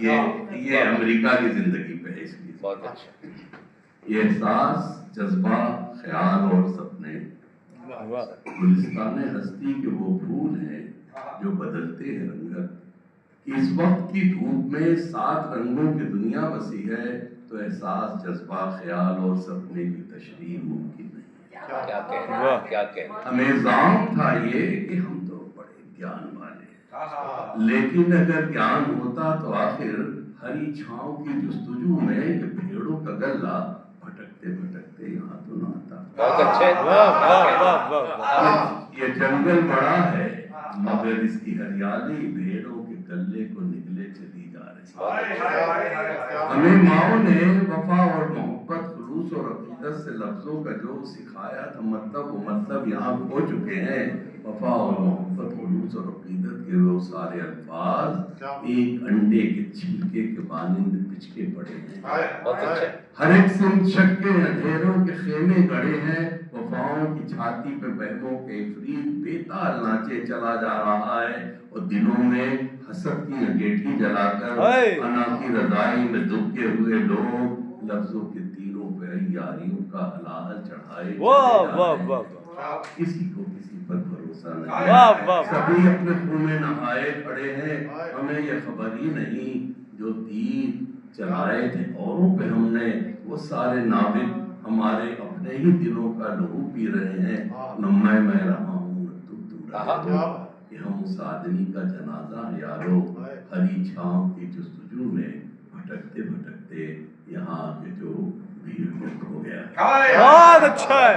یہ امریکہ کی زندگی پہ ہے اس کی. بہت اچھا. یہ احساس، جذبہ، خیال اور سپنے گلستان ہستی کے وہ پھول ہیں جو بدلتے ہیں رنگت. اس وقت کی دھوپ میں 7 رنگوں کی دنیا بسی ہے تو احساس، جذبہ، خیال اور سپنے کی تشریح ممکن نہیں. کیا کہنا. ہمیں زام تھا یہ کہ ہم تو بڑے گیان والے ہیں، لیکن اگر گیان ہوتا تو آخر ہری چھاؤں کی جستجو میں یہ بھیڑوں کا گلہ بھٹکتے بھٹکتے یہاں تو نہ آتا. بہت اچھے. یہ جنگل بڑا ہے مگر اس کی ہریالی بھیڑوں کے گلے کو نگلے چلی جا رہی ہے. ہمیں ماؤں نے وفا اور محبت، خلوص اور عقیدت سے لفظوں کا جو سکھایا تھا مطلب، وہ مطلب یہاں کھو چکے ہیں. وفا اور محبت، خلوص اور عقیدت کے وہ سارے الفاظ ایک انڈے کے چھلکے کے مانند پچکے پڑے ہیں. بہت اچھا. ہر ایک سمت شک کے اندھیروں کے خیمے گڑے ہیں. وفاؤں کی چھاتی پہ بہموں کے افریت بے تال ناچے چلا جا رہا ہے اور دلوں میں حسد کی انگیٹھی جلا کر انا کی رضائی میں دبکے ہوئے لوگ لفظوں کے تیروں پہ یاریوں کا حلال چڑھائے. کسی کو کسی پر بھروسہ نہیں، سبھی اپنے خون میں نہائے کھڑے ہیں. ہمیں یہ خبر ہی نہیں جو تیر چلائے تھے اوروں پہ ہم نے، وہ سارے ناوک ہمارے اپنے ہی دلوں کا لہو پی رہے ہیں. نہ میں رہا ہوں نہ تم رہے ہو، کہ ہم اس آدمی کا جنازہ یارو ہری چھاؤں کی جستجو میں بھٹکتے بھٹکتے یہاں کے جو بھیڑ میں کھو گیا. بہت اچھا ہے.